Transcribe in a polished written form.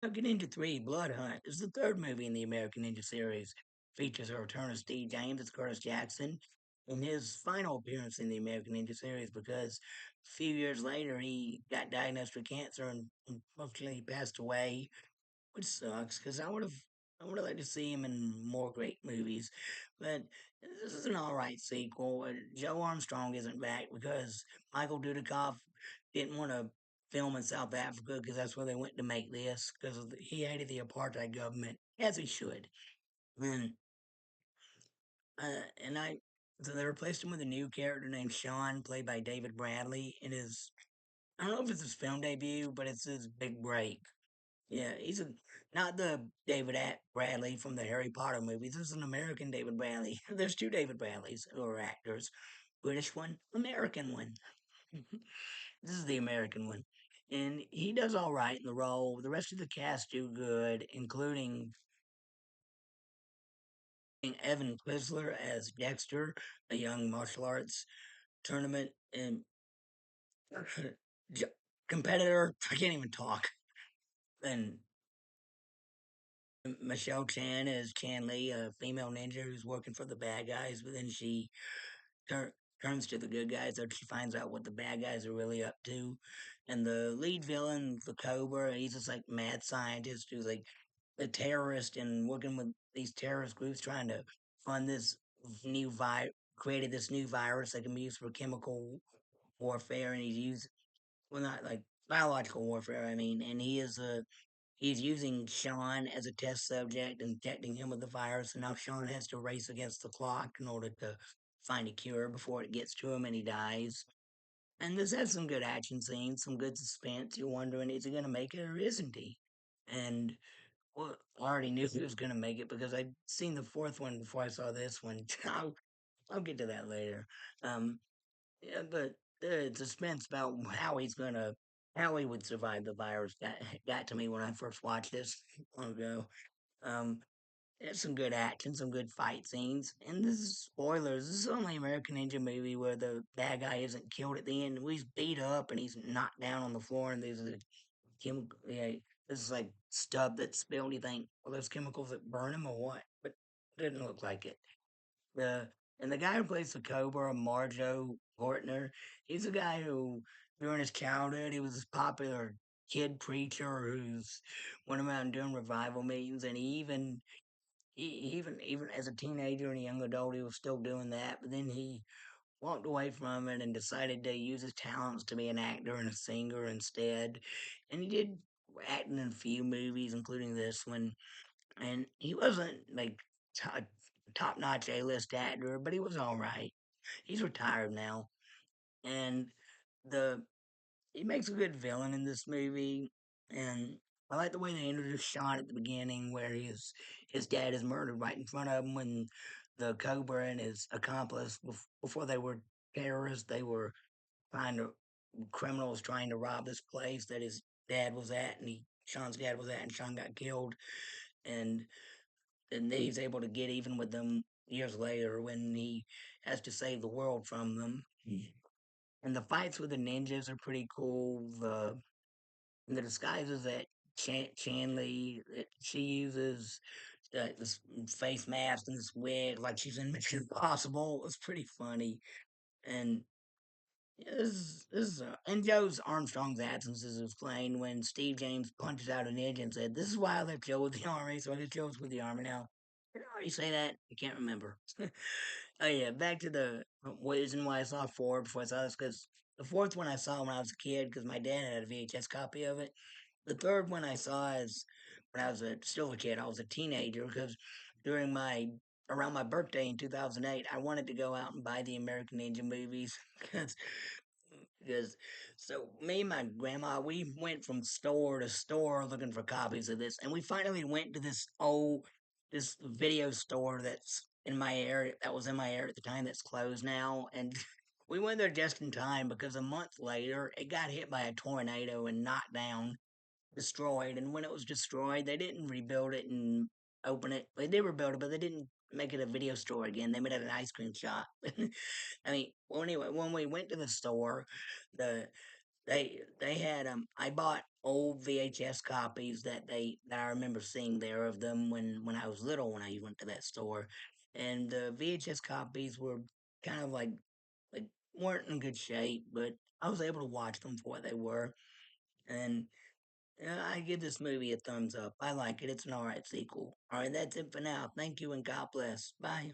American Ninja 3 Blood Hunt is the third movie in the American Ninja series. Features a return of Steve James as Curtis Jackson in his final appearance in the American Ninja series because a few years later he got diagnosed with cancer and unfortunately passed away, which sucks because I would have liked to see him in more great movies. But this is an alright sequel. Joe Armstrong isn't back because Michael Dudikoff didn't want to film in South Africa because that's where they went to make this because he hated the apartheid government, as he should. And and I so they replaced him with a new character named Sean, played by David Bradley. It is I don't know if it's his film debut, but it's his big break. Yeah, not the Bradley from the Harry Potter movies. This is an American David Bradley. There's two David Bradleys who are actors. British one, American one. This is the American one. And he does all right in the role. The rest of the cast do good, including Evan Quisler as Dexter, a young martial arts tournament and j- competitor. I can't even talk. And Michelle Chan as Chan Lee, a female ninja who's working for the bad guys, but then she tur- turns to the good guys after she finds out what the bad guys are really up to. And the lead villain, the Cobra, he's just like mad scientist who's like a terrorist and working with these terrorist groups trying to fund this new created this new virus that can be used for chemical warfare, and he's used well, not like biological warfare. I mean, and he's using Sean as a test subject and injecting him with the virus, and now Sean has to race against the clock in order to find a cure before it gets to him and he dies. And this has some good action scenes, some good suspense. You're wondering, is he going to make it or isn't he? And well, I already knew he was going to make it because I'd seen the fourth one before I saw this one. I'll get to that later. Um, yeah, but the suspense about how he would survive the virus got to me when I first watched this long ago. Um, there's some good action, some good fight scenes, and this is spoilers. This is the only American Ninja movie where the bad guy isn't killed at the end. He's beat up and he's knocked down on the floor, and there's a chemical. Yeah, this is like stuff that's spilled. You think, well, there's chemicals that burn him or what? But it didn't look like it. The and the guy who plays the Cobra, Marjo Gortner, he's a guy who during his childhood he was this popular kid preacher who's went around doing revival meetings, and even as a teenager and a young adult he was still doing that. But then he walked away from it and decided to use his talents to be an actor and a singer instead. And he did acting in a few movies, including this one, and he wasn't like a top notch A list actor, but he was all right. He's retired now, and the he makes a good villain in this movie, and I like the way they introduced Sean at the beginning, where his dad is murdered right in front of him when the Cobra and his accomplice before they were terrorists, they were trying to criminals trying to rob this place that his dad was at, and Sean's dad was at, and Sean got killed, and and he's able to get even with them years later when he has to save the world from them. And the fights with the ninjas are pretty cool. The disguises that Chanley that she uses, this face mask and this wig like she's in Mission Impossible, it's pretty funny. And yeah, and Joe's Armstrong's absence is explained when Steve James punches out a ninja and said, "This is why I left Joe with the army, so I guess Joe's with the army now." Did I already say that? I can't remember. Oh yeah, back to the reason why I saw four before I saw this because the fourth one I saw when I was a kid because my dad had a VHS copy of it. The third one I saw is when I was still a kid. I was a teenager because during my around my birthday in 2008, I wanted to go out and buy the American Ninja movies because so me and my grandma we went from store to store looking for copies of this, and we finally went to this video store that's in my area that was in my area at the time that's closed now, and we went there just in time because a month later it got hit by a tornado and knocked down, destroyed, and when it was destroyed they didn't rebuild it and open it. They did rebuild it, but they didn't make it a video store again. They made it an ice cream shop. I mean, well, anyway, when we went to the store, the They had I bought old VHS copies that I remember seeing there of them when I was little when I went to that store, and the VHS copies were kind of like weren't in good shape, but I was able to watch them for what they were, and I give this movie a thumbs up. I like it. It's an alright sequel. Alright, that's it for now. Thank you and God bless. Bye.